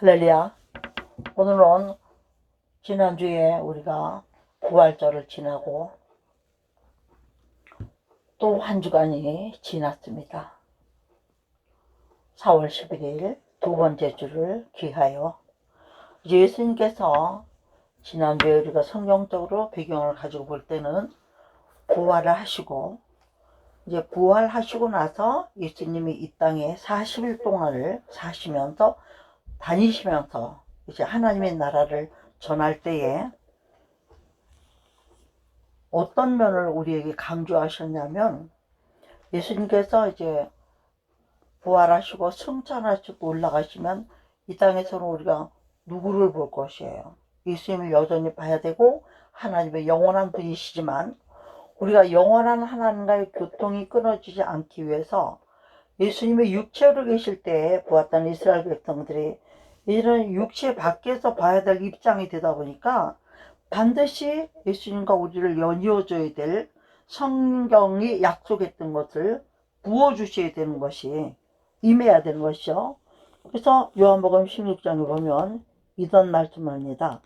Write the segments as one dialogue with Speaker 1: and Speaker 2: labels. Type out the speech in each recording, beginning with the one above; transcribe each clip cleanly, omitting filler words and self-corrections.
Speaker 1: 할렐루야. 오늘은 지난주에 우리가 부활절을 지나고 또 한 주간이 지났습니다. 4월 11일 두 번째 주를 기하여 예수님께서 지난주에 우리가 성경적으로 배경을 가지고 볼 때는 부활을 하시고 이제 부활하시고 나서 예수님이 이 땅에 40일 동안을 사시면서 다니시면서 이제 하나님의 나라를 전할 때에 어떤 면을 우리에게 강조하셨냐면 예수님께서 이제 부활하시고 승천하시고 올라가시면 이 땅에서는 우리가 누구를 볼 것이에요. 예수님을 여전히 봐야 되고 하나님의 영원한 분이시지만 우리가 영원한 하나님과의 교통이 끊어지지 않기 위해서 예수님의 육체로 계실 때에 보았던 이스라엘 백성들이 이런 육체 밖에서 봐야 될 입장이 되다 보니까 반드시 예수님과 우리를 연이어줘야 될 성경이 약속했던 것을 부어주셔야 되는 것이 임해야 되는 것이죠. 그래서 요한복음 16장에 보면 이런 말씀합니다.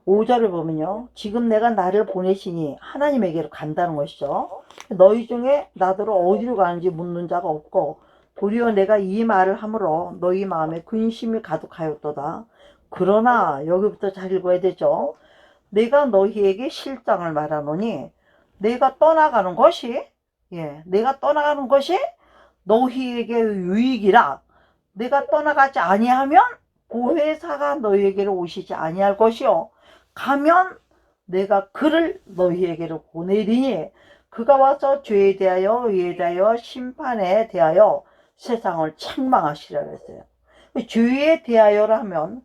Speaker 1: 5절을 보면요. 지금 내가 나를 보내시니 하나님에게로 간다는 것이죠. 너희 중에 나더러 어디로 가는지 묻는 자가 없고 도리어 내가 이 말을 함으로 너희 마음에 근심이 가득하였도다. 그러나 여기부터 잘 읽어야 되죠. 내가 너희에게 실상을 말하노니 내가 떠나가는 것이 내가 떠나가는 것이 너희에게 유익이라. 내가 떠나가지 아니하면 보혜사가 너희에게로 오시지 아니할 것이요 가면 내가 그를 너희에게로 보내리니 그가 와서 죄에 대하여 의에 대하여 심판에 대하여 세상을 책망하시라 그랬어요. 죄에 대하여라면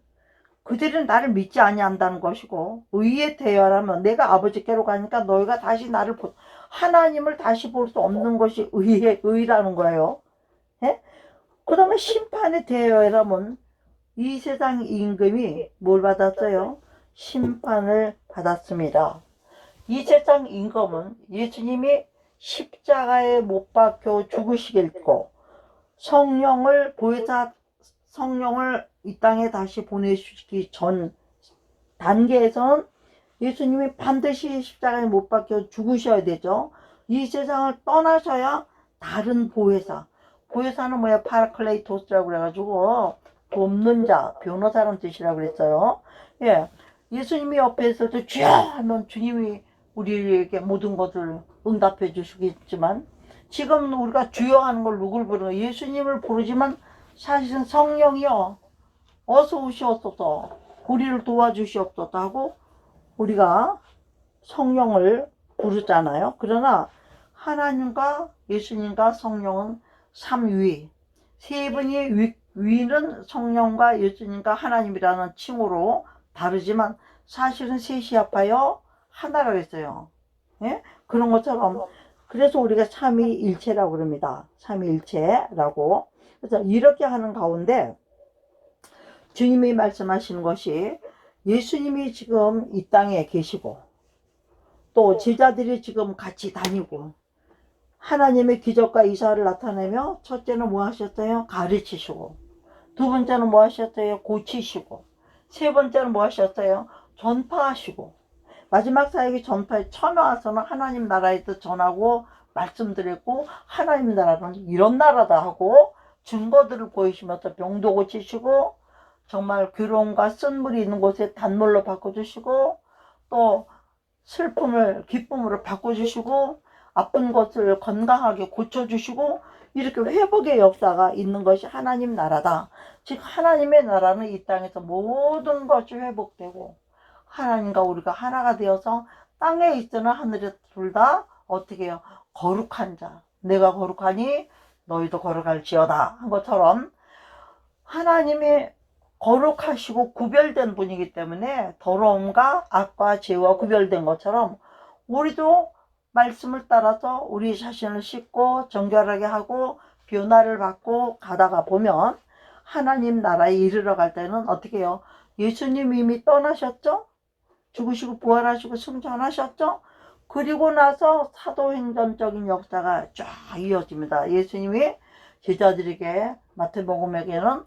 Speaker 1: 그들은 나를 믿지 아니한다는 것이고 의에 대하여라면 내가 아버지께로 가니까 너희가 다시 나를 하나님을 다시 볼 수 없는 것이 의라는 거예요. 예? 그 다음에 심판에 대하여라면 이 세상 임금이 뭘 받았어요? 심판을 받았습니다. 이 세상 임금은 예수님이 십자가에 못 박혀 죽으시겠고 성령을 보혜사 성령을 이 땅에 다시 보내주시기 전 단계에서는 예수님이 반드시 십자가에 못 박혀 죽으셔야 되죠. 이 세상을 떠나셔야 다른 보혜사는 뭐야? 파라클레이토스라고 그래가지고 돕는 자, 변호사라는 뜻이라고 그랬어요. 예수님이 옆에 있어도 주여 하면 주님이 우리에게 모든 것을 응답해 주시겠지만 지금 우리가 주여 하는 걸 누굴 부르는 예수님을 부르지만 사실은 성령이요 어서 오시옵소서 우리를 도와주시옵소서 하고 우리가 성령을 부르잖아요. 그러나 하나님과 예수님과 성령은 삼위 세 분이 위는 성령과 예수님과 하나님이라는 칭호로 다르지만 사실은 셋이 합하여 하나라고 했어요. 그런 것처럼 그래서 우리가 삼위일체라고 그럽니다. 삼위일체라고. 그래서 이렇게 하는 가운데 주님이 말씀하시는 것이 예수님이 지금 이 땅에 계시고 또 제자들이 지금 같이 다니고 하나님의 기적과 이사를 나타내며 첫째는 뭐 하셨어요? 가르치시고 두 번째는 뭐 하셨어요? 고치시고 세 번째는 뭐 하셨어요? 전파하시고 마지막 사역이 전파에 처음에 와서는 하나님 나라에 도 전하고 말씀드렸고 하나님 나라는 이런 나라다 하고 증거들을 보이시면서 병도 고치시고 정말 괴로움과 쓴물이 있는 곳에 단물로 바꿔주시고 또 슬픔을 기쁨으로 바꿔주시고 아픈 것을 건강하게 고쳐주시고 이렇게 회복의 역사가 있는 것이 하나님 나라다. 즉 하나님의 나라는 이 땅에서 모든 것이 회복되고 하나님과 우리가 하나가 되어서 땅에 있으나 하늘에 둘 다 어떻게 해요? 거룩한 자 내가 거룩하니 너희도 거룩할지어다 한 것처럼 하나님이 거룩하시고 구별된 분이기 때문에 더러움과 악과 죄와 구별된 것처럼 우리도 말씀을 따라서 우리 자신을 씻고 정결하게 하고 변화를 받고 가다가 보면 하나님 나라에 이르러 갈 때는 어떻게 해요? 예수님 이미 떠나셨죠? 죽으시고 부활하시고 승천하셨죠? 그리고 나서 사도행전적인 역사가 쫙 이어집니다. 예수님이 제자들에게 마태복음에게는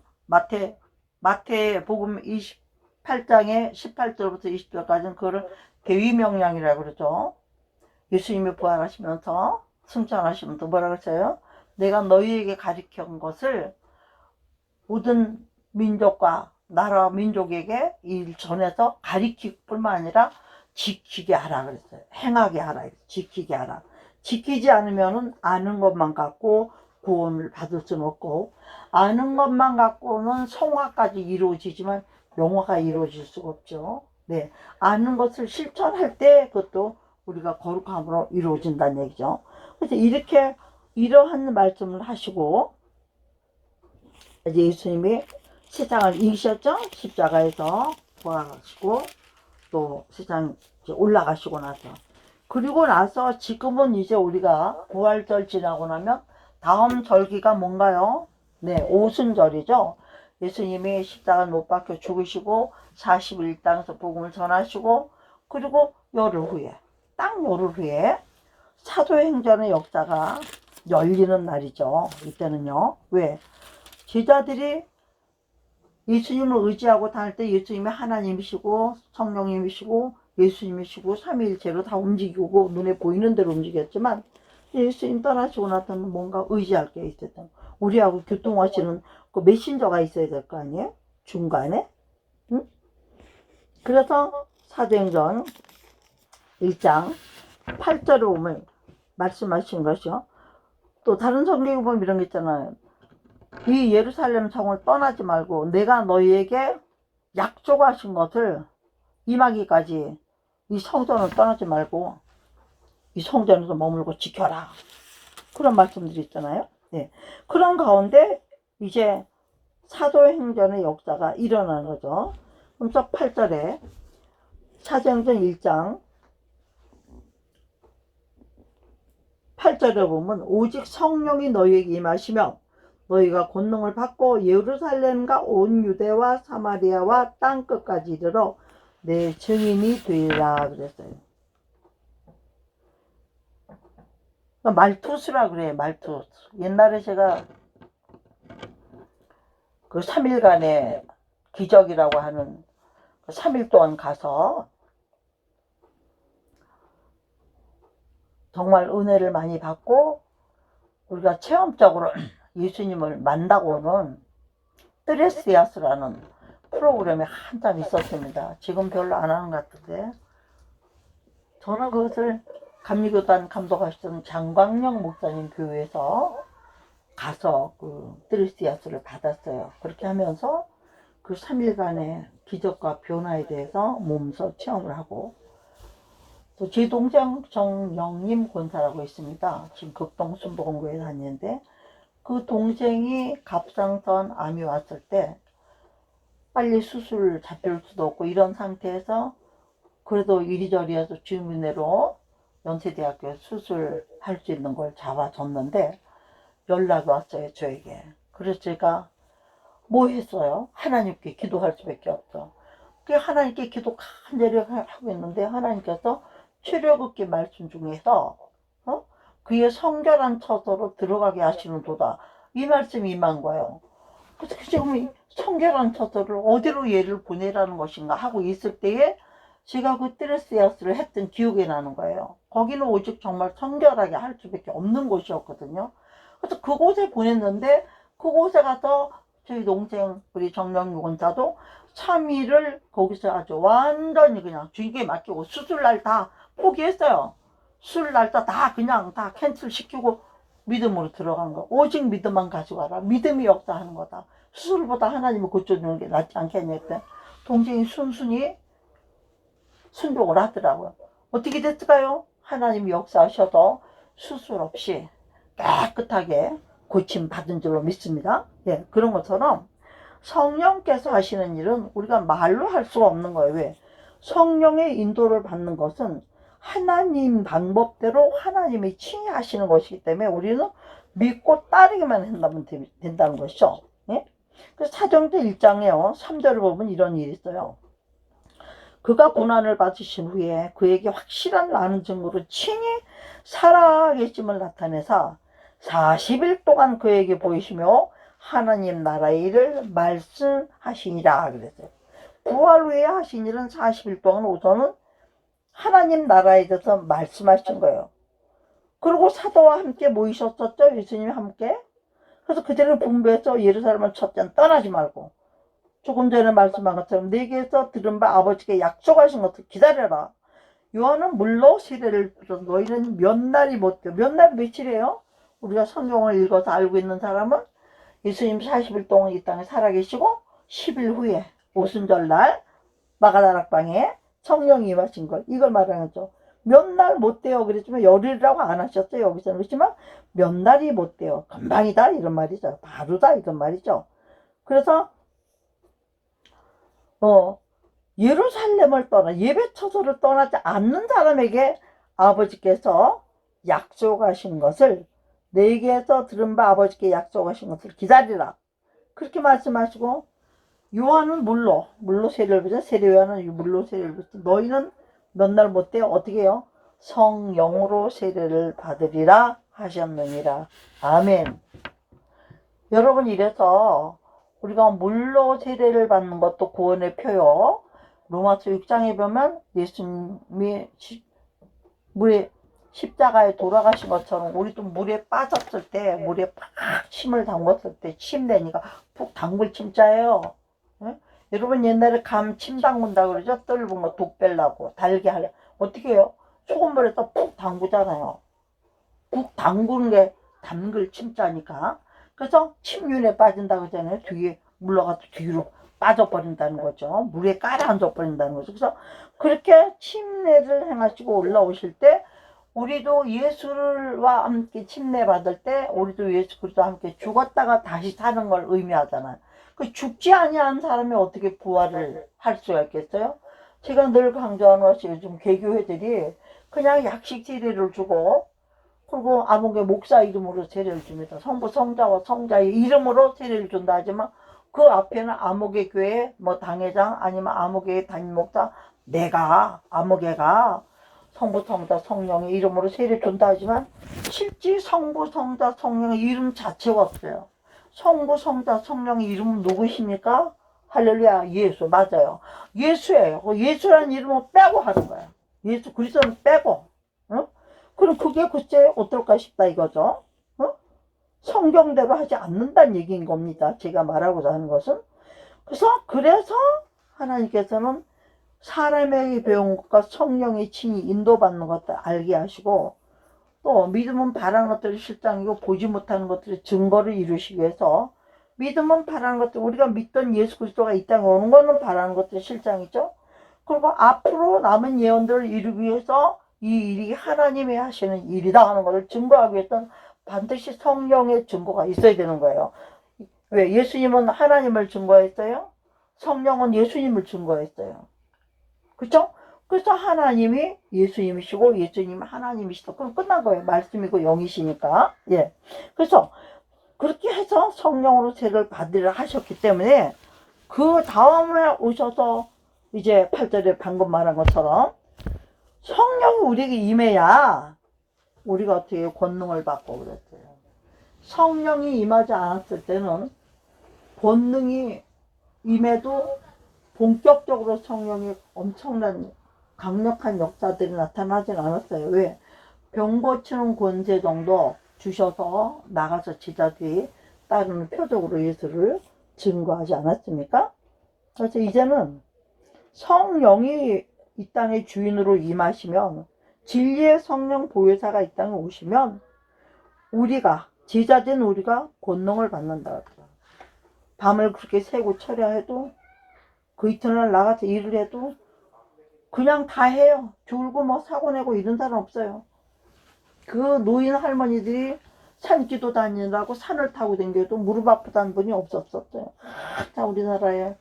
Speaker 1: 마태복음 28장에 18절부터 20절까지는 그거를 대위명령이라고 그러죠. 예수님이 부활하시면서 승천하시면서 뭐라고 했어요? 내가 너희에게 가르친 것을 모든 민족과 나라 민족에게 일 전해서 가르칠 뿐만 아니라 지키게 하라 그랬어요. 행하게 하라. 지키게 하라. 지키지 않으면은 아는 것만 갖고 구원을 받을 수는 없고, 아는 것만 갖고는 성화까지 이루어지지만 영화가 이루어질 수가 없죠. 네, 아는 것을 실천할 때 그것도 우리가 거룩함으로 이루어진다는 얘기죠. 그래서 이렇게 이러한 말씀을 하시고 이제 예수님이 세상을 이기셨죠. 십자가에서 부활하시고 또 세상 올라가시고 나서, 그리고 나서 지금은 이제 우리가 부활절 지나고 나면 다음 절기가 뭔가요? 네, 오순절이죠. 예수님이 십자가 못 박혀 죽으시고 40일 땅에서 복음을 전하시고, 그리고 열흘 후에, 딱 열흘 후에 사도행전의 역사가 열리는 날이죠. 이때는요. 왜? 제자들이 예수님을 의지하고 다닐 때 예수님이 하나님이시고 성령님이시고 예수님이시고 삼위일체로 다 움직이고 눈에 보이는 대로 움직였지만, 예수님 떠나시고 나서는 뭔가 의지할 게 있었던, 우리하고 교통하시는 그 메신저가 있어야 될 거 아니에요? 중간에. 응? 그래서 사도행전 1장 8절을 보면 말씀하신 것이요. 또 다른 성경에 보면 이런 게 있잖아요. 이 예루살렘 성을 떠나지 말고 내가 너희에게 약속하신 것을 임하기까지 이 성전을 떠나지 말고 이 성전에서 머물고 지켜라. 그런 말씀들이 있잖아요. 네. 그런 가운데 이제 사도행전의 역사가 일어나는 거죠. 그래서 8절에 사도행전 1장 8절에 보면 오직 성령이 너희에게 임하시며 너희가 권능을 받고 예루살렘과 온 유대와 사마리아와 땅끝까지 이르러 내 증인이 되리라 그랬어요. 말투스라 그래. 말투스. 옛날에 제가 그 3일간의 기적이라고 하는 3일 동안 가서 정말 은혜를 많이 받고 우리가 체험적으로 예수님을 만나고는 뜨레스야스라는 프로그램이 한참 있었습니다. 지금 별로 안 하는 것 같은데, 저는 그것을 감리교단 감독하시던 장광영 목사님 교회에서 가서 그 뜨레스야스를 받았어요. 그렇게 하면서 그 3일간의 기적과 변화에 대해서 몸소 체험을 하고, 또 제 동생 정영림 권사라고 있습니다. 지금 극동 순복음교회 다니는데, 그 동생이 갑상선 암이 왔을 때 빨리 수술 잡힐 수도 없고 이런 상태에서 그래도 이리저리 해서 주민회로 연세대학교에 수술할 수 있는 걸 잡아줬는데 연락이 왔어요, 저에게. 그래서 제가 뭐 했어요? 하나님께 기도할 수밖에 없어. 그 하나님께 기도 간절히 하고 있는데 하나님께서 출애굽기 말씀 중에서 그의 성결한 처소로 들어가게 하시는도다, 이 말씀이 임한 거예요. 그래서 지금 이 성결한 처소를 어디로 얘를 보내라는 것인가 하고 있을 때에 제가 그 뜨레스야스를 했던 기억이 나는 거예요. 거기는 오직 정말 성결하게 할 수밖에 없는 곳이었거든요. 그래서 그곳에 보냈는데 그곳에 가서 저희 동생 우리 정명유 권사도 3일을 거기서 아주 완전히 그냥 주님께 맡기고 수술날 다 포기했어요. 술 날짜 다 그냥 다 캔슬 시키고 믿음으로 들어간 거. 오직 믿음만 가지고 와라. 믿음이 역사하는 거다. 수술보다 하나님을 고쳐주는 게 낫지 않겠냐 했더니 동생이 순순히 순종을 하더라고요. 어떻게 됐을까요? 하나님이 역사하셔서 수술 없이 깨끗하게 고침 받은 줄로 믿습니다. 예, 그런 것처럼 성령께서 하시는 일은 우리가 말로 할 수가 없는 거예요. 왜? 성령의 인도를 받는 것은 하나님 방법대로 하나님이 친히 하시는 것이기 때문에 우리는 믿고 따르기만 한다면 된다는 것이죠. 예? 그래서 사도행전 1장에요. 3절을 보면 이런 일이 있어요. 그가 고난을 받으신 후에 그에게 확실한 나는 증거로 친히 살아계심을 나타내사 40일 동안 그에게 보이시며 하나님 나라의 일을 말씀하시니라 그랬어요. 부활 후에 하신 일은 40일 동안 우선은 하나님 나라에 대해서 말씀하신 거예요. 그리고 사도와 함께 모이셨었죠. 예수님이 함께. 그래서 그들을 분부해서 예루살렘을 첫째는 떠나지 말고 조금 전에 말씀한 것처럼 내게서 들은 바 아버지께 약속하신 것을 기다려라. 요한은 물로 세례를 받아서 너희는 몇 날이 못 돼요. 몇 날 며칠이에요? 우리가 성경을 읽어서 알고 있는 사람은 예수님 40일 동안 이 땅에 살아계시고 10일 후에 오순절날 마가다락방에 성령이 임하신 걸 이걸 말하는 거죠. 몇 날 못 돼요 그랬지만 열흘이라고 안 하셨어요. 여기서는. 그렇지만 몇 날이 못 돼요. 금방이다 이런 말이죠. 바로다 이런 말이죠. 그래서 예루살렘을 떠나 예배 처소를 떠나지 않는 사람에게 아버지께서 약속하신 것을 내게서 들은 바 아버지께 약속하신 것을 기다리라 그렇게 말씀하시고 요한은 물로 세례를 받아 세례 요한은 물로 세례를 받아 너희는 몇 날 못 돼요 어떻게 해요? 성령으로 세례를 받으리라 하셨느니라. 아멘. 여러분 이래서 우리가 물로 세례를 받는 것도 구원의 표요. 로마서 6장에 보면 예수님이 물에 십자가에 돌아가신 것처럼 우리도 물에 빠졌을 때 물에 팍 침을 담궜을 때 침 내니까 푹 담글 침자예요. 네? 여러분 옛날에 감 침 담근다 그러죠? 뜰은 거 독 빼려고 달게 하려 어떻게 해요? 소금물에서 푹 담그잖아요. 푹 담그는 게 담글 침자니까. 그래서 침륜에 빠진다고 하잖아요. 뒤에 물러가서 뒤로 빠져버린다는 거죠. 물에 가라앉아 버린다는 거죠. 그래서 그렇게 침례를 행하시고 올라오실 때 우리도 예수와 함께 침례 받을 때 우리도 예수 그리스도와 함께 죽었다가 다시 사는 걸 의미하잖아요. 그 죽지 아니한 사람이 어떻게 부활을 할 수가 있겠어요? 제가 늘 강조하는 것이 요즘 개교회들이 그냥 약식 세례를 주고 그리고 아무개 목사 이름으로 세례를 줍니다. 성부 성자와 성자의 이름으로 세례를 준다 하지만 그 앞에는 아무개 교회 뭐 당회장 아니면 아무개 담임 목사 내가 아무개가 성부 성자 성령의 이름으로 세례를 준다 하지만 실제 성부 성자 성령의 이름 자체가 없어요. 성부 성자 성령의 이름은 누구십니까? 할렐루야 예수 맞아요. 예수예요. 예수라는 이름은 빼고 하는 거야. 예수 그리스도는 빼고. 어? 그럼 그게 글쎄 어떨까 싶다 이거죠. 성경대로 하지 않는다는 얘기인 겁니다. 제가 말하고자 하는 것은. 그래서 하나님께서는 사람에게 배운 것과 성령의 친히 인도받는 것들 알게 하시고 또 믿음은 바라는 것들이 실상이고 보지 못하는 것들의 증거를 이루시기 위해서 믿음은 바라는 것들 우리가 믿던 예수 그리스도가 이 땅에 오는 거는 바라는 것들이 실상이죠. 그리고 앞으로 남은 예언들을 이루기 위해서 이 일이 하나님이 하시는 일이다 하는 것을 증거하기 위해서는 반드시 성령의 증거가 있어야 되는 거예요. 왜? 예수님은 하나님을 증거했어요. 성령은 예수님을 증거했어요. 그렇죠? 그래서 하나님이 예수님이시고 예수님이 하나님이시다. 그럼 끝난 거예요. 말씀이고 영이시니까. 예. 그래서 그렇게 해서 성령으로 세례를 받으려 하셨기 때문에 그 다음에 오셔서 이제 8절에 방금 말한 것처럼 성령이 우리에게 임해야 우리가 어떻게 권능을 받고 그랬어요. 성령이 임하지 않았을 때는 본능이 임해도 본격적으로 성령이 엄청난 강력한 역사들이 나타나진 않았어요. 왜? 병 고치는 권세 정도 주셔서 나가서 제자들이 따르는 표적으로 예수를 증거하지 않았습니까? 그래서 이제는 성령이 이 땅의 주인으로 임하시면 진리의 성령 보혜사가 이 땅에 오시면 우리가 제자된 우리가 권능을 받는다. 밤을 그렇게 새고 철야해도 그 이튿날 나가서 일을 해도 그냥 다 해요. 졸고 뭐 사고 내고 이런 사람 없어요. 그 노인 할머니들이 산기도 다니느라고 산을 타고 다녀도 무릎 아프다는 분이 없었어요. 자, 우리나라에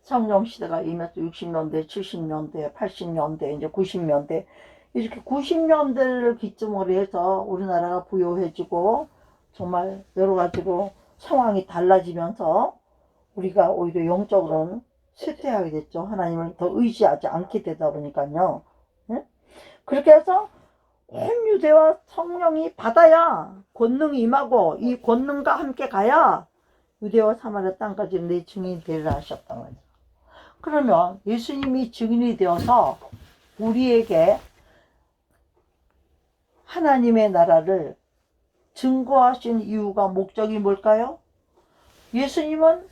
Speaker 1: 성령 시대가 임해서 60년대, 70년대, 80년대, 이제 90년대 이렇게 90년대를 기점으로 해서 우리나라가 부유해지고 정말 여러 가지로 상황이 달라지면서 우리가 오히려 영적으로는 쇠퇴하게 됐죠. 하나님을 더 의지하지 않게 되다 보니까요. 네? 그렇게 해서 온 유대와 성령이 받아야 권능이 임하고 이 권능과 함께 가야 유대와 사마리아 땅까지 내 증인이 되리라 하셨단 말이에요. 그러면 예수님이 증인이 되어서 우리에게 하나님의 나라를 증거하신 이유가 목적이 뭘까요? 예수님은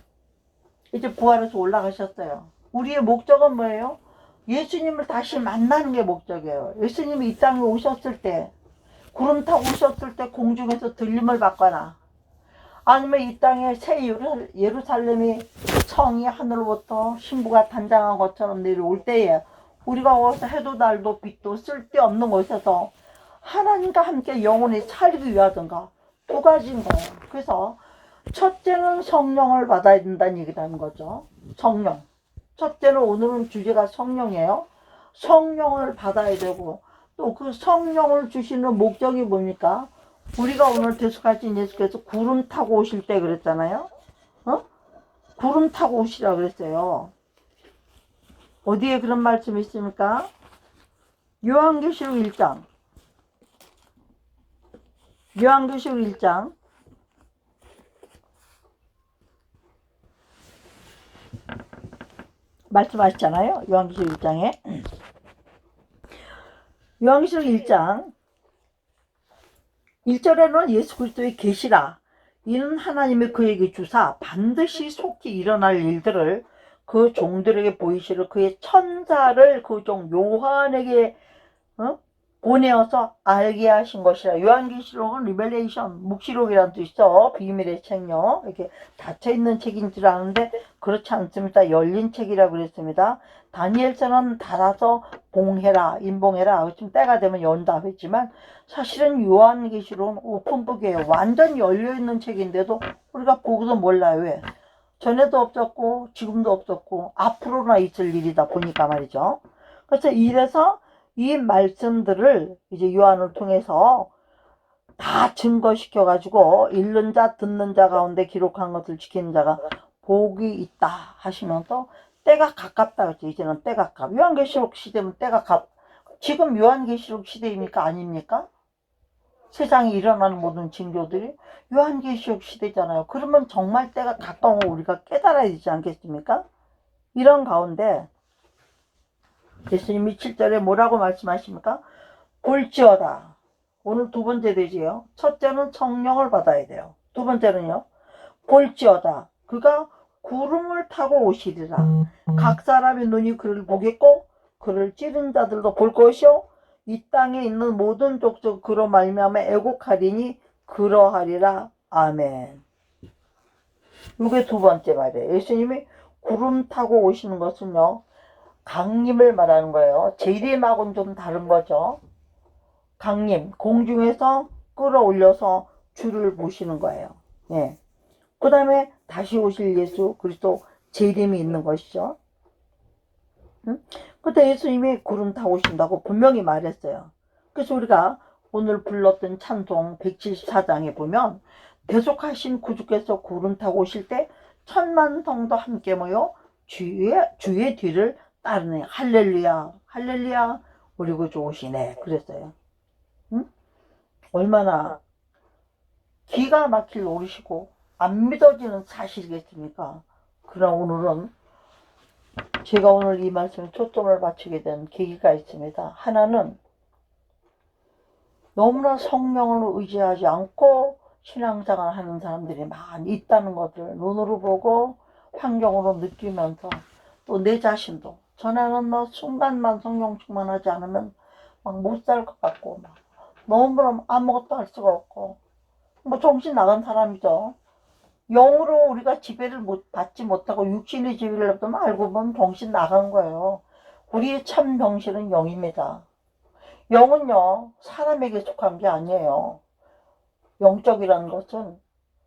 Speaker 1: 이제 부활해서 올라가셨어요. 우리의 목적은 뭐예요? 예수님을 다시 만나는 게 목적이에요. 예수님이 이 땅에 오셨을 때, 구름 타고 오셨을 때 공중에서 들림을 받거나, 아니면 이 땅에 새 예루살렘이 성이 하늘로부터 신부가 단장한 것처럼 내려올 때에 우리가 와서 해도 달도 빛도 쓸데없는 곳에서 하나님과 함께 영원히 살기 위하던가 두 가지인 거예요. 그래서 첫째는 성령을 받아야 된다는 얘기라는 거죠. 성령. 첫째는 오늘은 주제가 성령이에요. 성령을 받아야 되고 또 그 성령을 주시는 목적이 뭡니까? 우리가 오늘 대속하신 예수께서 구름 타고 오실 때 그랬잖아요. 구름 타고 오시라 그랬어요. 어디에 그런 말씀이 있습니까? 요한계시록 1장. 요한계시록 1장. 말씀하셨잖아요. 요한계시록 1장에. 요한계시록 1장 1절에는 예수 그리스도의 계시라. 이는 하나님의 그에게 주사 반드시 속히 일어날 일들을 그 종들에게 보이시를 그의 천사를 그 종 요한에게 보내어서 알게 하신 것이라. 요한계시록은 리벨레이션, 묵시록이라는 뜻이죠. 비밀의 책요. 이렇게 닫혀있는 책인 줄 아는데 그렇지 않습니다. 열린 책이라고 그랬습니다. 다니엘서는 닫아서 봉해라, 인봉해라. 지금 때가 되면 연다 했지만 사실은 요한계시록은 오픈북이에요. 완전 열려있는 책인데도 우리가 보고도 몰라요. 왜? 전에도 없었고 지금도 없었고 앞으로나 있을 일이다 보니까 말이죠. 그래서 이래서 이 말씀들을 이제 요한을 통해서 다 증거시켜 가지고 읽는 자 듣는 자 가운데 기록한 것을 지키는 자가 복이 있다 하시면서 때가 가깝다 그랬죠. 이제는 때가 가깝. 요한계시록 시대면 때가 가깝. 지금 요한계시록 시대입니까? 아닙니까? 세상에 일어나는 모든 징조들이 요한계시록 시대잖아요. 그러면 정말 때가 가까운 거 우리가 깨달아야 되지 않겠습니까? 이런 가운데 예수님이 7절에 뭐라고 말씀하십니까? 볼지어다. 오늘 두 번째 되지요. 첫째는 성령을 받아야 돼요. 두 번째는요. 볼지어다. 그가 구름을 타고 오시리라. 각 사람의 눈이 그를 보겠고 그를 찌른 자들도 볼 것이요. 이 땅에 있는 모든 족속 그로 말미암아 애곡하리니 그러하리라. 아멘. 이게 두 번째 말이에요. 예수님이 구름 타고 오시는 것은요. 강림을 말하는 거예요. 재림하고는 좀 다른 거죠. 강림, 공중에서 끌어올려서 주를 보시는 거예요. 예. 그 다음에 다시 오실 예수 그리스도 재림이 있는 것이죠. 그때 예수님이 구름 타고 오신다고 분명히 말했어요. 그래서 우리가 오늘 불렀던 찬송 174장에 보면 대속하신 구주께서 구름 타고 오실 때 천만 성도 함께 모여 주의 뒤를 따르네. 할렐루야, 할렐루야, 우리 구주 오시네. 그랬어요. 응? 얼마나 기가 막힐 노릇이고 안 믿어지는 사실이겠습니까? 그러나 오늘은 제가 오늘 이 말씀에 초점을 맞추게 된 계기가 있습니다. 하나는 너무나 성령을 의지하지 않고 신앙생활 하는 사람들이 많이 있다는 것을 눈으로 보고 환경으로 느끼면서 또 내 자신도 전에는 뭐 순간만 성령 충만하지 않으면 막 못 살 것 같고 막 너무나 아무것도 할 수가 없고 뭐 정신 나간 사람이죠. 영으로 우리가 지배를 받지 못하고 육신의 지배를 받으면 알고 보면 정신 나간 거예요. 우리의 참 정신은 영입니다. 영은요 사람에게 속한 게 아니에요. 영적이라는 것은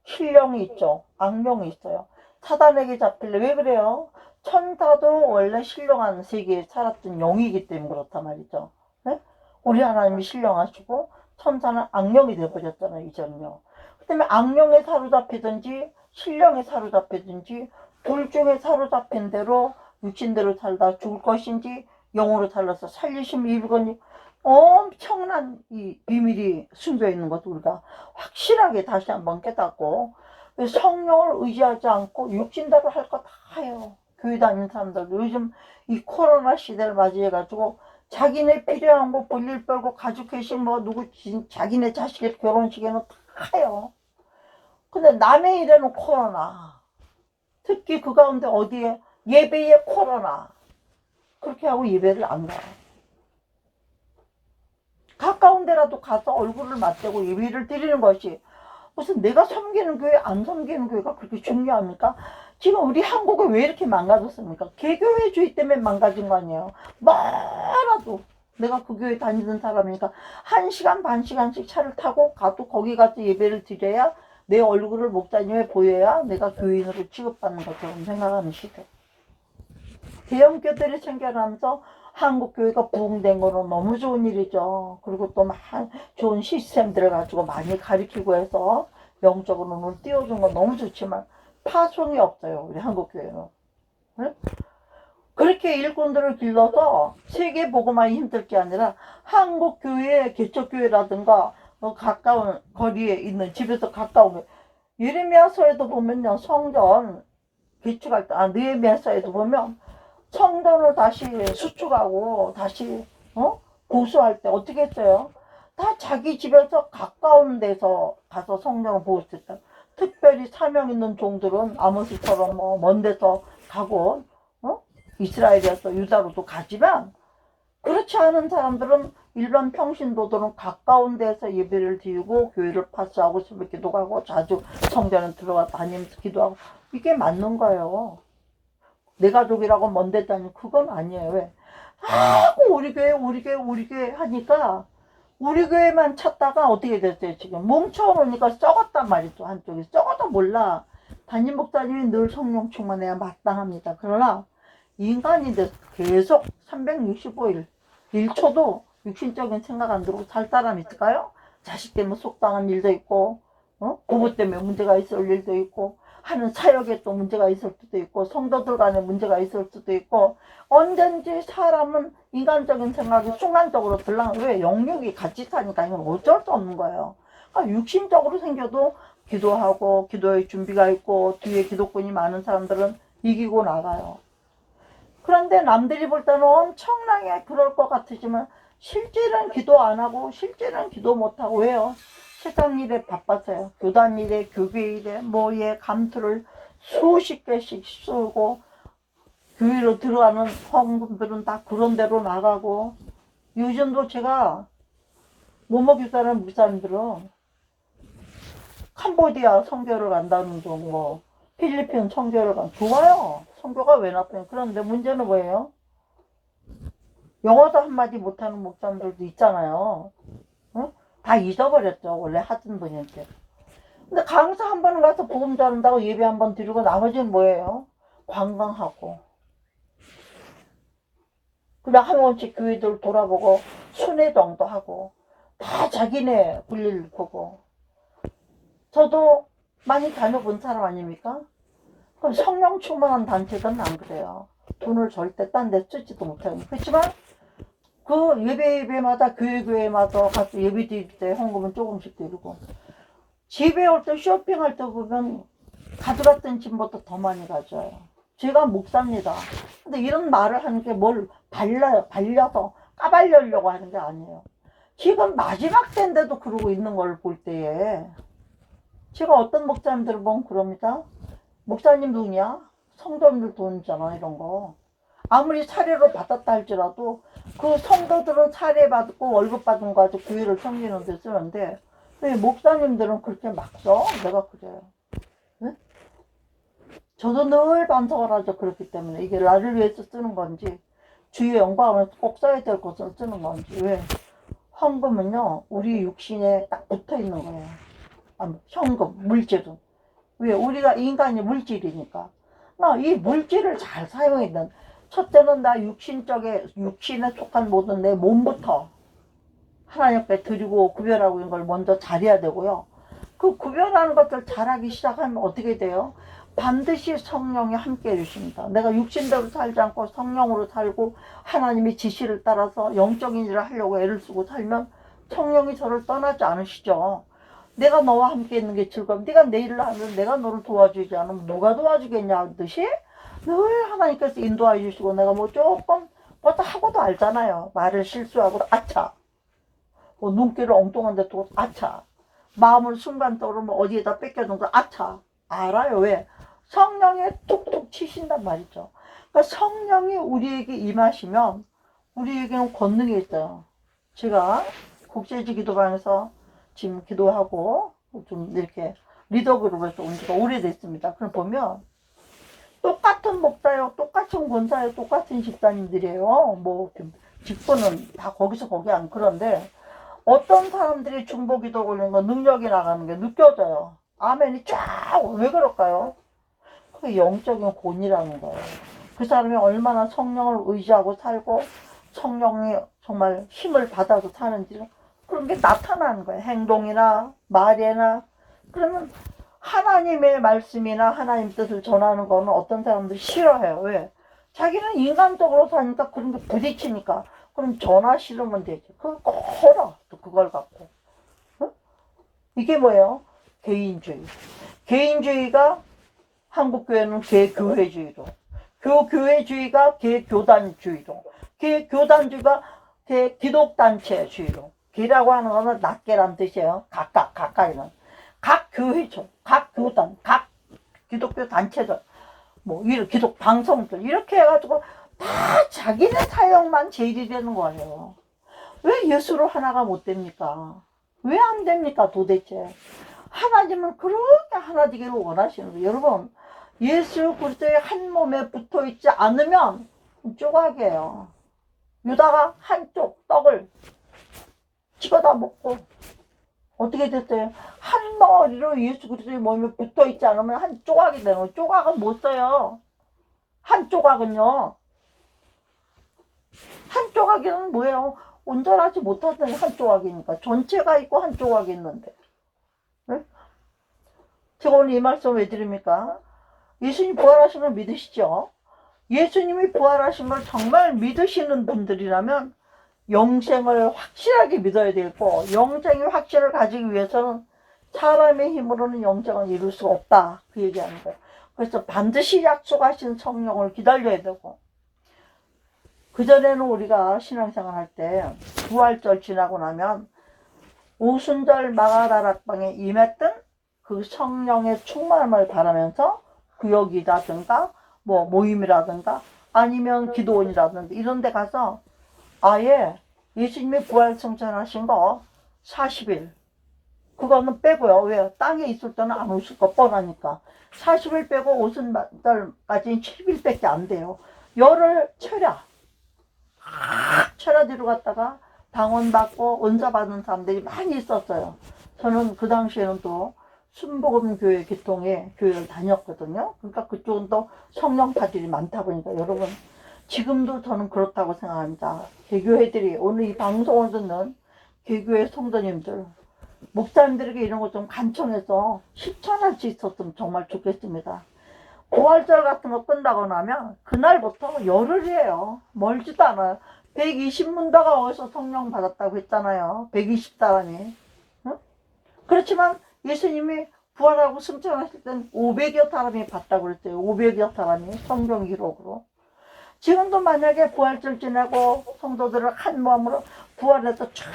Speaker 1: 신령이 있죠. 악령이 있어요. 사단에게 잡힐래. 왜 그래요? 천사도 원래 신령한 세계에 살았던 영이기 때문에 그렇단 말이죠. 네? 우리 하나님이 신령하시고 천사는 악령이 되어버렸잖아요. 이제는요. 그 다음에 악령에 사로잡히든지 신령에 사로잡히든지 둘 중에 사로잡힌 대로 육신대로 살다 죽을 것인지 영으로 살아서 살리심을 입으거니 엄청난 이 비밀이 숨겨 있는 것도 우리가 확실하게 다시 한번 깨닫고, 성령을 의지하지 않고 육신대로 할 거 다 해요. 교회 다니는 사람들도 요즘 이 코로나 시대를 맞이해가지고 자기네 필요한 거 볼일 뻘고 가족 회식 뭐 누구 자기네 자식의 결혼식에는 다 해요. 근데 남의 일에는 코로나, 특히 그 가운데 어디에 예배에 코로나, 그렇게 하고 예배를 안 가요. 가까운 데라도 가서 얼굴을 맞대고 예배를 드리는 것이 무슨 내가 섬기는 교회 안 섬기는 교회가 그렇게 중요합니까? 지금 우리 한국이 왜 이렇게 망가졌습니까? 개교회주의 때문에 망가진 거 아니에요. 뭐라도 내가 그 교회 다니던 사람이니까 1시간 반 시간씩 차를 타고 가도 거기 가서 예배를 드려야 내 얼굴을 목사님에 보여야 내가 교인으로 취급받는 것처럼 생각하는 시대. 대형교들이 생겨나면서 한국교회가 부흥된 거는 너무 좋은 일이죠. 그리고 또 좋은 시스템들을 가지고 많이 가르치고 해서 영적으로 눈을 띄워준 건 너무 좋지만 파송이 없어요. 우리 한국교회는. 네? 그렇게 일꾼들을 길러서 세계 보고만 힘들 게 아니라 한국교회 개척교회라든가 가까운 거리에 있는 집에서 가까운 예레미야서에도 보면요. 성전 개축할 때 느헤미야서에도 보면 성전을 다시 수축하고 다시 보수할 때 어떻게 했어요? 다 자기 집에서 가까운 데서 가서 성전을 보수했다. 특별히 사명 있는 종들은 아모스처럼 먼 데서 가고 이스라엘에서 유다로도 가지만 그렇지 않은 사람들은 일반 평신도들은 가까운 데서 예배를 드리고 교회를 파스하고 새벽 기도하고 자주 성전에 들어가 다니면서 기도하고 이게 맞는 거예요. 내 가족이라고 먼데 다니고 그건 아니에요. 왜? 자꾸 우리 교회 우리 교회 우리 교회 하니까 우리 교회만 찾다가 어떻게 됐어요? 지금 뭉쳐놓으니까 썩었단 말이죠. 한쪽이 썩어도 몰라. 담임 목사님이 늘 성령 충만해야 마땅합니다. 그러나 인간인데 계속 365일 1초도 육신적인 생각 안 들고 살 사람 있을까요? 자식 때문에 속상한 일도 있고 부부 때문에 문제가 있을 일도 있고 하는 사역에 또 문제가 있을 수도 있고 성도들 간에 문제가 있을 수도 있고 언젠지 사람은 인간적인 생각이 순간적으로 들랑 왜 영육이 같이 사니까 이건 어쩔 수 없는 거예요. 그러니까 육신적으로 생겨도 기도하고 기도의 준비가 있고 뒤에 기도꾼이 많은 사람들은 이기고 나가요. 그런데 남들이 볼 때는 엄청나게 그럴 것 같으지만 실제는 기도 안 하고 실제는 기도 못 하고 왜요? 세상 일에 바빠서요. 교단 일에 교회 일에 뭐에 감투를 수십 개씩 쓰고 교회로 들어가는 성분들은 다 그런 데로 나가고 요즘도 제가 모모교사라는 목사님들은 캄보디아 선교를 간다는 중 뭐 필리핀 선교를 간 좋아요. 선교가 왜 나빠요? 그런데 문제는 뭐예요? 영어도 한마디 못하는 목사님들도 있잖아요. 응? 다 잊어버렸죠. 원래 하던 분인데. 근데 강사 한 번 가서 복음 전한다고 예배 한 번 드리고 나머지는 뭐예요? 관광하고 그냥 한 번씩 교회들 돌아보고 순회정도 하고 다 자기네 볼일 보고 저도 많이 다녀본 사람 아닙니까? 그럼 성령 충만한 단체들은 안 그래요. 돈을 절대 딴 데 쓰지도 못해요. 그렇지만 그 예배마다 교회마다 가서 예배 드릴 때 헌금은 조금씩 드리고 집에 올 때 쇼핑할 때 보면 가져갔던 집보다 더 많이 가져요. 제가 목사입니다. 근데 이런 말을 하는 게 뭘 발려서 까발려려고 하는 게 아니에요. 지금 마지막 때인데도 그러고 있는 걸 볼 때에 제가 어떤 목사님들을 보면 그럽니다. 목사님 돈이야? 성도님들 돈이잖아 이런 거. 아무리 사례로 받았다 할지라도 그 성도들은 사례 받고 월급 받은 거 가지고 교회를 섬기는 데 쓰는데 목사님들은 그렇게 막 써? 내가 그래요. 네? 저도 늘 반성을 하죠. 그렇기 때문에 이게 나를 위해서 쓰는 건지 주의 영광을 꼭 써야 될 것을 쓰는 건지. 왜? 헌금은요 우리 육신에 딱 붙어있는 거예요. 현금, 물질은. 왜? 우리가 인간이 물질이니까. 이 물질을 잘 사용했는 첫째는 나 육신에 속한 모든 내 몸부터 하나님께 드리고 구별하고 있는 걸 먼저 잘해야 되고요. 그 구별하는 것들 잘하기 시작하면 어떻게 돼요? 반드시 성령이 함께 해주십니다. 내가 육신대로 살지 않고 성령으로 살고 하나님의 지시를 따라서 영적인 일을 하려고 애를 쓰고 살면 성령이 저를 떠나지 않으시죠. 내가 너와 함께 있는 게 즐거움. 네가 내 일을 하면 내가 너를 도와주지 않으면 누가 도와주겠냐 하듯이 늘 하나님께서 인도해 주시고, 내가 뭐 조금 뭐다 하고도 알잖아요. 말을 실수하고 아차, 뭐 눈길을 엉뚱한데 또 아차, 마음을 순간적으로 뭐 어디에다 뺏겨놓은 거 아차, 알아요. 왜? 성령이 툭툭 치신단 말이죠. 그러니까 성령이 우리에게 임하시면 우리에게는 권능이 있어요. 제가 국제지 기도방에서 지금 기도하고 좀 이렇게 리더 그룹에서 온 지가 오래됐습니다. 그럼 보면 똑같은 목사요, 똑같은 권사요, 똑같은 집사님들이에요. 뭐 직분은 다 거기서 거기 안 그런데 어떤 사람들이 중보기도 걸리는 거 능력이 나가는 게 느껴져요. 아멘이 쫙. 왜 그럴까요? 그게 영적인 본이라는 거예요. 그 사람이 얼마나 성령을 의지하고 살고 성령이 정말 힘을 받아서 사는지 그런 게 나타나는 거예요. 행동이나 말이나. 그러면 하나님의 말씀이나 하나님 뜻을 전하는 거는 어떤 사람들이 싫어해요. 왜? 자기는 인간적으로 사니까 그런 게 부딪히니까. 그럼 전화 싫으면 되지. 그걸 꼭 허라. 또 그걸 갖고. 어? 이게 뭐예요? 개인주의. 개인주의가 한국교회는 개교회주의로, 교회주의가 개교단주의로, 개교단주의가 개기독단체주의로. 개라고 하는 거는 낱개란 뜻이에요. 가까이는. 각 교회죠. 각 교단, 각 기독교 단체들, 뭐, 기독 방송들, 이렇게 해가지고 다 자기네 사역만 제일이 되는 거예요. 왜 예수로 하나가 못 됩니까? 왜 안 됩니까, 도대체? 하나님은 그렇게 하나 되기를 원하시는 거예요. 여러분, 예수 그리스도의 한 몸에 붙어 있지 않으면 조각이에요. 유다가 한쪽 떡을 집어다 먹고 어떻게 됐어요? 한 덩어리로 예수 그리스도의 몸에 붙어 있지 않으면 한 조각이 되는 거예요. 조각은 못 써요. 한 조각은요. 한 조각이는 뭐예요? 온전하지 못하던 한 조각이니까. 전체가 있고 한 조각이 있는데. 네? 제가 오늘 이 말씀 왜 드립니까? 예수님 부활하신 걸 믿으시죠? 예수님이 부활하신 걸 정말 믿으시는 분들이라면 영생을 확실하게 믿어야 되고, 영생의 확신을 가지기 위해서는 사람의 힘으로는 영생을 이룰 수가 없다. 그 얘기하는 거예요. 그래서 반드시 약속하신 성령을 기다려야 되고, 그전에는 우리가 신앙생활 할 때 부활절 지나고 나면 오순절 마가다락방에 임했던 그 성령의 충만함을 바라면서 구역이라든가 뭐 모임이라든가 아니면 기도원이라든가 이런 데 가서 아예 예수님이 부활 성천하신 거 40일 그거는 빼고요. 왜? 땅에 있을 때는 안 오실 거 뻔하니까 40일 빼고 오순절까지는 7일밖에 안 돼요. 열흘 철야 뒤로 갔다가 방언받고 은사 받는 사람들이 많이 있었어요. 저는 그 당시에는 또 순복음교회 기통에 교회를 다녔거든요. 그러니까 그쪽은 또 성령 파들이 많다 보니까 여러분 지금도 저는 그렇다고 생각합니다. 개교회들이 오늘 이 방송을 듣는 개교회 성도님들 목사님들에게 이런 거 좀 간청해서 실천할 수 있었으면 정말 좋겠습니다. 부활절 같은 거 끝나고 나면 그날부터 열흘이에요. 멀지도 않아요. 120문다가 어디서 성령 받았다고 했잖아요. 120사람이. 응? 그렇지만 예수님이 부활하고 승천하실 땐 500여 사람이 봤다고 그랬어요. 500여 사람이 성경 기록으로. 지금도 만약에 부활절 지내고 성도들을 한 마음으로 부활해서 쫙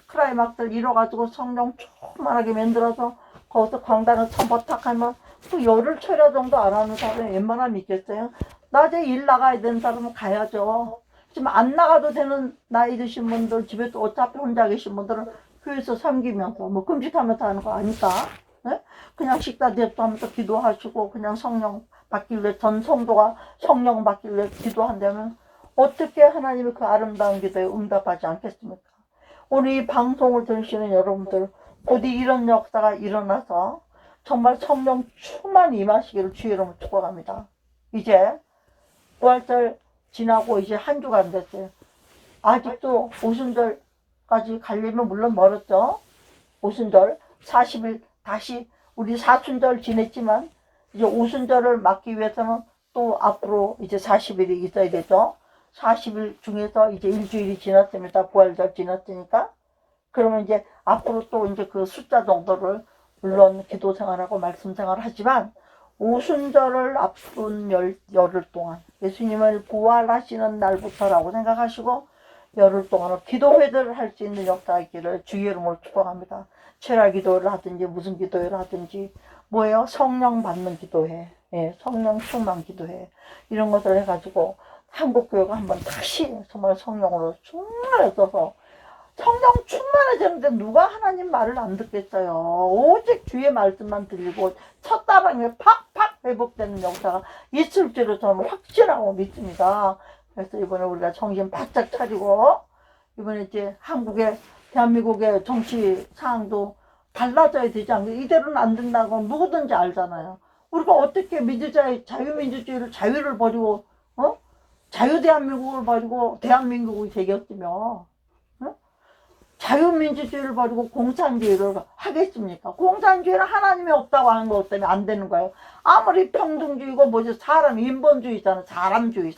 Speaker 1: 크라이막스를 이뤄가지고 성령 충만하게 만들어서 거기서 광단을 선포탁하면 또 열흘 철야 정도 안 하는 사람이 웬만하면 믿겠어요? 낮에 일 나가야 되는 사람은 가야죠. 지금 안 나가도 되는 나이 드신 분들, 집에 또 어차피 혼자 계신 분들은 교회에서 섬기면서 뭐 금식하면서 하는 거 아니까 네? 그냥 식사 대접하면서 기도하시고 그냥 성령 받기 위해 전 성도가 성령 받기 위해 기도한다면 어떻게 하나님의 그 아름다운 기도에 응답하지 않겠습니까? 오늘 이 방송을 들으시는 여러분들 부디 이런 역사가 일어나서 정말 성령 충만 임하시기를 주의 이름으로 축복합니다. 이제 부활절 지나고 이제 한 주가 안 됐어요. 아직도 오순절까지 가려면 물론 멀었죠. 오순절 40일 다시 우리 사순절 지냈지만 이제 오순절을 맞기 위해서는 또 앞으로 이제 40일이 있어야 되죠. 40일 중에서 이제 일주일이 지났습니다. 부활절 지났으니까. 그러면 이제 앞으로 또 이제 그 숫자 정도를 물론 기도 생활하고 말씀 생활을 하지만 오순절을 앞둔 열흘 동안 예수님을 부활하시는 날부터라고 생각하시고 열흘 동안은 기도회들을 할 수 있는 역사가 있기를 주의 이름으로 축복합니다. 철야 기도를 하든지 무슨 기도회를 하든지 뭐예요? 성령 받는 기도회, 예, 성령 충만 기도회 이런 것들을 해가지고 한국교회가 한번 다시 정말 성령으로 충만해져서 성령 충만해졌는데 누가 하나님 말을 안 듣겠어요. 오직 주의 말씀만 들리고 첫사랑이 팍팍 회복되는 역사가 있을 줄로 저는 확신하고 믿습니다. 그래서 이번에 우리가 정신 바짝 차리고 이번에 이제 한국의 대한민국의 정치 상황도 달라져야 되지 않겠어요? 이대로는 안 된다고 누구든지 알잖아요. 우리가 어떻게 민주주의, 자유민주주의를 자유를 버리고 자유대한민국을 버리고 대한민국이 되겠으며 자유민주주의를 버리고 공산주의를 하겠습니까? 공산주의는 하나님이 없다고 하는 것 때문에 안 되는 거예요. 아무리 평등주의고 뭐지 사람 인본주의잖아. 사람주의.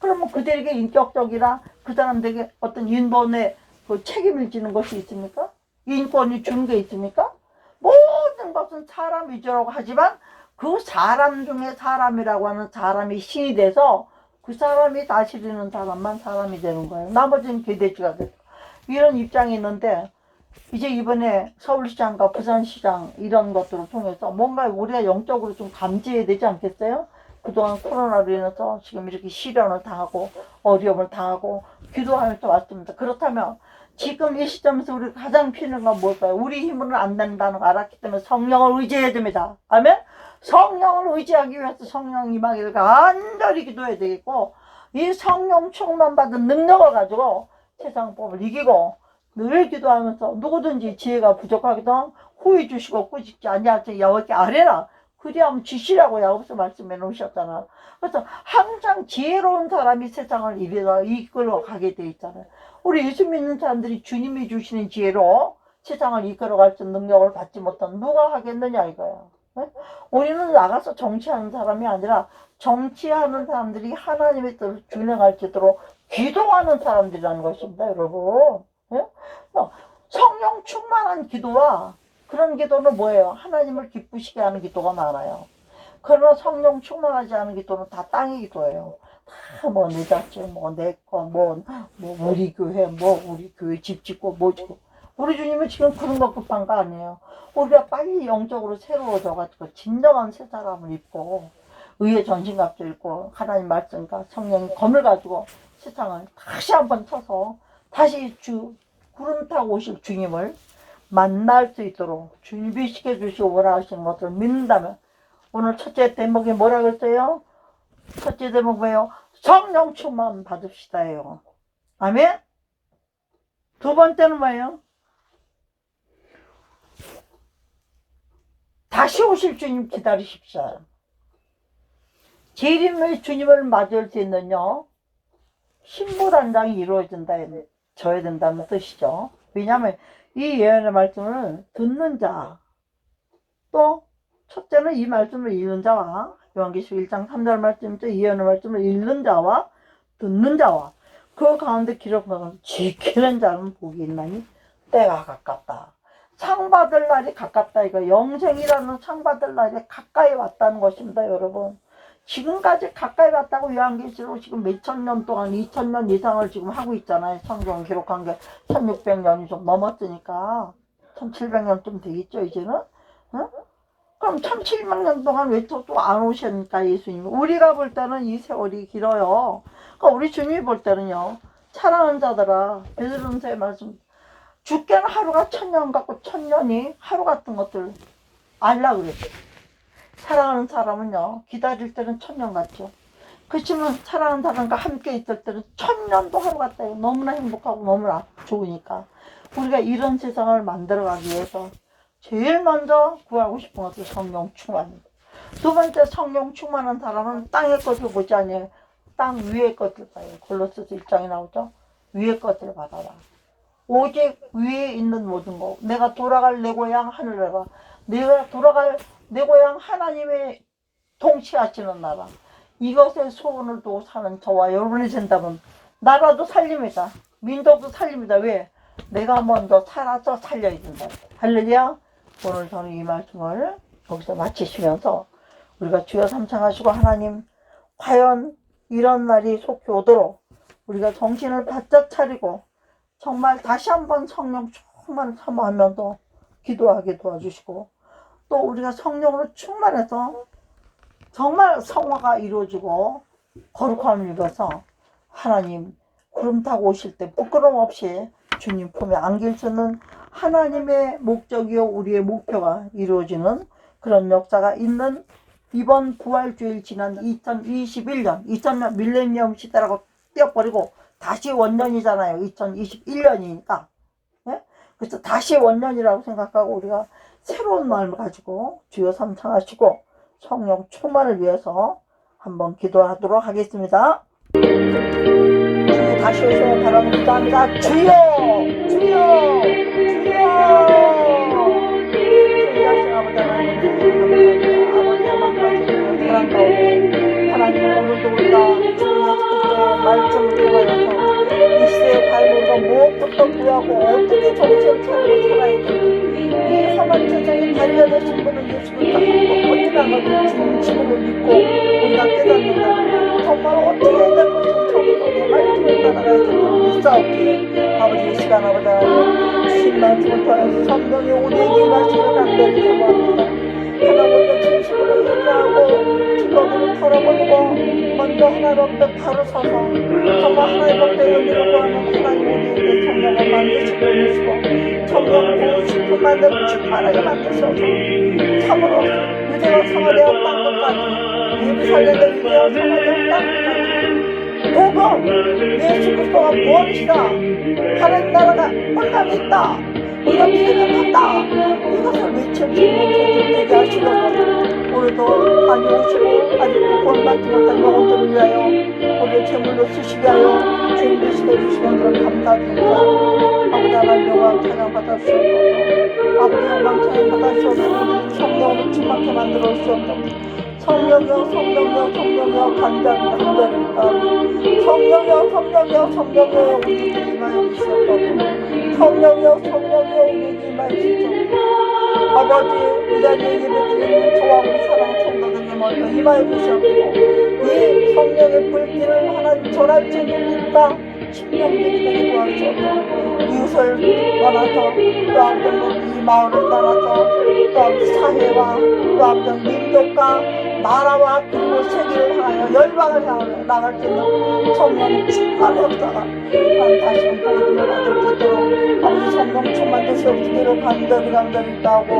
Speaker 1: 그러면 그들에게 인격적이라 그 사람들에게 어떤 인본의 그 책임을 지는 것이 있습니까? 인권이 주는 게 있습니까? 모든 것은 사람 위주라고 하지만 그 사람 중에 사람이라고 하는 사람이 신이 돼서 그 사람이 다스리는 사람만 사람이 되는 거예요. 나머지는 개돼지가 돼요. 이런 입장이 있는데 이제 이번에 서울시장과 부산시장 이런 것들을 통해서 뭔가 우리가 영적으로 좀 감지해야 되지 않겠어요? 그동안 코로나로 인해서 지금 이렇게 시련을 당하고 어려움을 당하고 기도하면서 왔습니다. 그렇다면 지금 이 시점에서 우리가 가장 필요한 건 뭘까요? 우리 힘으로는 안 된다는 걸 알았기 때문에 성령을 의지해야 됩니다. 아멘? 성령을 의지하기 위해서 성령 임하기를 간절히 기도해야 되겠고 이 성령 충만 받은 능력을 가지고 세상법을 이기고 늘 기도하면서 누구든지 지혜가 부족하거든 후히 주시고 꾸짖지 아니하지 여호와께 아뢰라 그리하면 주시라고 야고보서 말씀해 놓으셨잖아. 그래서 항상 지혜로운 사람이 세상을 이끌어 가게 돼 있잖아요. 우리 예수 믿는 사람들이 주님이 주시는 지혜로 세상을 이끌어갈 수 있는 능력을 받지 못한 누가 하겠느냐 이거야. 네? 우리는 나가서 정치하는 사람이 아니라 정치하는 사람들이 하나님의 뜻을 준행할 수 있도록 기도하는 사람들이라는 것입니다, 여러분. 네? 성령 충만한 기도와 그런 기도는 뭐예요? 하나님을 기쁘시게 하는 기도가 많아요. 그러나 성령 충만하지 않은 기도는 다 땅의 기도예요. 다 뭐 내 자식, 뭐 내 거, 뭐 우리 교회, 뭐 우리 교회 집 짓고 뭐 짓고. 우리 주님은 지금 그런 거 급한 거 아니에요. 우리가 빨리 영적으로 새로워져가지고 진정한 새 사람을 입고 의의 전신갑주 입고 하나님 말씀과 성령의 검을 가지고 세상을 다시 한번 쳐서 다시 구름 타고 오실 주님을 만날 수 있도록 준비시켜 주시고 오라 하시는 것을 믿는다면 오늘 첫째 대목이 뭐라 그랬어요? 첫째 대목 뭐예요? 성령 충만 받읍시다예요. 아멘? 두 번째는 뭐예요? 다시 오실 주님 기다리십시오. 재림의 주님을 맞을 수 있는요 신부단장이 이루어져야 된다는 뜻이죠. 왜냐하면 이 예언의 말씀을 듣는 자, 또 첫째는 이 말씀을 읽는 자와 요한계시록 1장 3절 말씀부터 이 예언의 말씀을 읽는 자와 듣는 자와 그 가운데 기록하는 지키는 자는 복이 있나니 때가 가깝다. 상 받을 날이 가깝다. 이거 영생이라는 상 받을 날이 가까이 왔다는 것입니다, 여러분. 지금까지 가까이 왔다고 요한계시록 지금 몇천 년 동안 2000년 이상을 지금 하고 있잖아요. 성경 기록한 게 1600년이 좀 넘었으니까 1700년쯤 되겠죠 이제는. 응? 그럼 1700년 동안 왜 또 안 오셨니까 예수님. 우리가 볼 때는 이 세월이 길어요. 그러니까 우리 주님이 볼 때는요 사랑하는 자들아 베드로전서의 말씀 죽게는 하루가 1000년 같고 1000년이 하루 같은 것들 알라 그랬어요. 사랑하는 사람은요 기다릴 때는 1000년 같죠. 그렇지만 사랑하는 사람과 함께 있을 때는 1000년도 하루 같아요. 너무나 행복하고 너무나 좋으니까 우리가 이런 세상을 만들어가기 위해서 제일 먼저 구하고 싶은 것은 성령 충만입니다. 두 번째 성령 충만한 사람은 땅의 것을 보지 아니에요. 땅 위의 것을 봐요. 골로새서 1장에 나오죠. 위의 것을 받아라. 오직 위에 있는 모든 거. 내가 돌아갈 내 고향 하늘나라. 내가 돌아갈 내 고향 하나님의 통치하시는 나라, 이것에 소원을 두고 사는 저와 여러분이 된다면 나라도 살립니다. 민족도 살립니다. 왜? 내가 먼저 살아서 살려야 된다. 할렐루야. 오늘 저는 이 말씀을 여기서 마치시면서 우리가 주여 삼창하시고 하나님, 과연 이런 날이 속히 오도록 우리가 정신을 바짝 차리고 정말 다시 한번 성령 충만 사모하면서 기도하게 도와주시고, 또 우리가 성령으로 충만해서 정말 성화가 이루어지고 거룩함을 입어서 하나님 구름 타고 오실 때 부끄럼 없이 주님 품에 안길 수 있는 하나님의 목적이요 우리의 목표가 이루어지는 그런 역사가 있는 이번 부활주일 지난 2021년 2000년 밀레니엄 시대라고 떼어버리고 다시 원년이잖아요. 2021년이니까. 예? 그래서 다시 원년이라고 생각하고 우리가 새로운 마음을 가지고 주여 삼창하시고 성령 충만을 위해서 한번 기도하도록 하겠습니다. 주님 다시 오시면 바라는 기도합니다. 주여! 주여! 주여! 주여 아버지 하나님, 아버지의 망가지고 사랑 가운데 하나님, 오늘도 우리가 주님의 그때 말씀을 통하여서 이 시대의 갈무리가 무엇부터 구하고 어떻게 정신을 차리고 살아야 되는지, 이 험한 세상에 달려드신 분은 예수 그리스도 한 번뿐이라는 것을 진심으로 믿고 우리가 깨닫는다. 정말 어떻게 해야 될 것인지 정성의 말씀을 따라가야 될 것을 믿사옵기에 아버지, 이 시간 아버지 하나님 주신 말씀을 통해서 성령이 우리에게 말씀을 간절히 사모합니다. 하나 우리가 진심으로 회개하고 기도를 털어버리고 먼저 하나님 앞에 바로 서서 정말 하나님 앞에 은혜를 구하는 하나님, 우리에게 성령을 만드시고 주시고 성령 부으신 분만을 충만하게 만드셔서 참으로 유대와 사마리아 땅끝까지, 예루살렘의 유대와 사마리아 땅끝까지 복음 예수 그리스도가 무엇이다, 하나님 나라가 땅에 있다, 우리가 믿으면 간다, 이것을 외칠 수 있는 저들 되게 하시려고 오늘도 많이 오시고 아직도 구원받지 못한 영혼들을 위하여 우리의 재물로 쓰시게 하여 주님의 시대 주시는 것을 감사드립니다. 아버지 하나님 영광 찬양 받아주시옵소서. 아버지 영광 찬양 받아주시옵소서. 성령으로 충만케 만들어 주시옵소서. 성령이여 성령이여 성령이여 간절입니다. 성령이여 성령이여 성령이여 우리에게 임하여 주시옵소서. 성령이여 성령이여 우리에게 임하여 주시옵소서. 아버지, 이 자리에 예배드리는 저와 우리 사랑하는 성도들에게 먼저 임하여 주시옵소서. 이 성령의 불길을 하나님 전할 수 있는 일과 신명들이 되게 도와주옵소서. 이웃을 떠나서 또 아버지 이 마을을 떠나서 또 아버지 사회와 또 아버지 민족과 나라와 그리고 세계를 향하여 열방을 향하여 나갈 수 있는 성령 충만의 역사가 다시 한번 보여줌을 받을 수 있도록 아버지 성령 충만 되시옵시기를 간절히 기도하고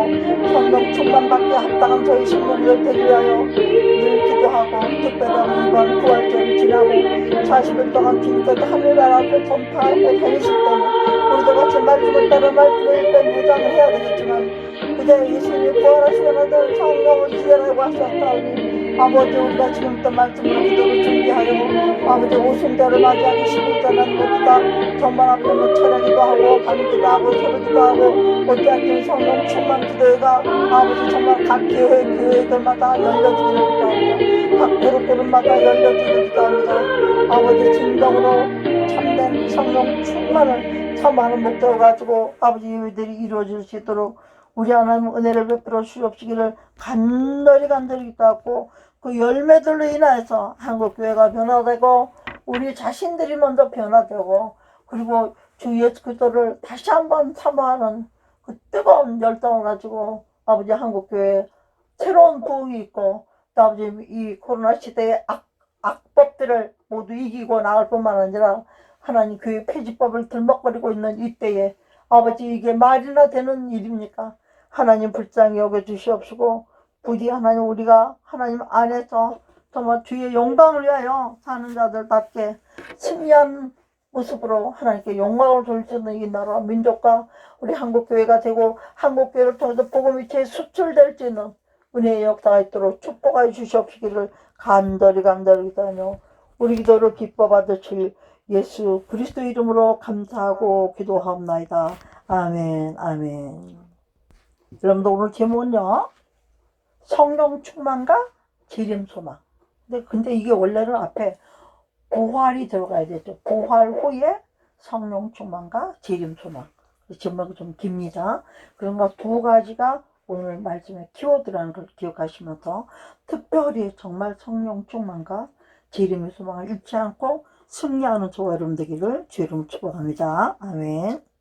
Speaker 1: 성령 충만받게 합당한 저희 신령들 되기 위하여 늘 기도하고, 특별히 이번 부활절을 지나고 40일 동안 주님께서 하늘나라를 전파하고 다니실 때는 우리도 같이 말씀을 따라 말씀을 읽고 무장을 해야 되겠지만 그저 예수님이 부활하시고 나서 성령을 기다리고 하셨사오니 아버지, 우리가 지금부터 말씀으로 기도를 준비하여 아버지 오순절을 맞이하기 11절은 모두가 전반 앞에는 철야기도 하고 밤기도 하고 서르기도 하고 어찌하든 성령 충만 기도회가 아버지 정말 각 교회들마다 열려지기를 기도합니다. 각 그룹마다 열려지기를 기도합니다. 아버지, 진정으로 참된 성령 충만을 사모하는 목적을 가지고 아버지 예배들이 이루어질 수 있도록 우리 하나님 은혜를 베풀어 주옵시기를 간절히 기도하고, 그 열매들로 인하여서 한국교회가 변화되고 우리 자신들이 먼저 변화되고 그리고 주 예수 그리스도를 다시 한번 사모하는 그 뜨거운 열정을 가지고 아버지 한국교회에 새로운 부흥이 있고 또 아버지 이 코로나 시대의 악법들을 모두 이기고 나갈 뿐만 아니라 하나님 교회 폐지법을 들먹거리고 있는 이때에 아버지 이게 말이나 되는 일입니까? 하나님 불쌍히 여겨주시옵시고 부디 하나님 우리가 하나님 안에서 정말 주의 영광을 위하여 사는 자들답게 승리한 모습으로 하나님께 영광을 돌릴 수 있는 이 나라 민족과 우리 한국교회가 되고 한국교회를 통해서 복음이 재수출될 수 있는 은혜의 역사가 있도록 축복하여 주시옵시기를 간절히 기도하며 우리 기도를 기뻐 받으실 예수 그리스도 이름으로 감사하고 기도하옵나이다. 아멘. 아멘. 여러분들 오늘 제목은요. 성령 충만과 재림 소망. 근데 이게 원래는 앞에 부활이 들어가야 되죠. 부활 후에 성령 충만과 재림 소망. 제목이 좀 깁니다. 그런 두 가지가 오늘 말씀의 키워드라는 걸 기억하시면서 특별히 정말 성령 충만과 재림의 소망을 잃지 않고 승리하는 저와 여러분 되기를 주의 이름으로 축복합니다. 아멘.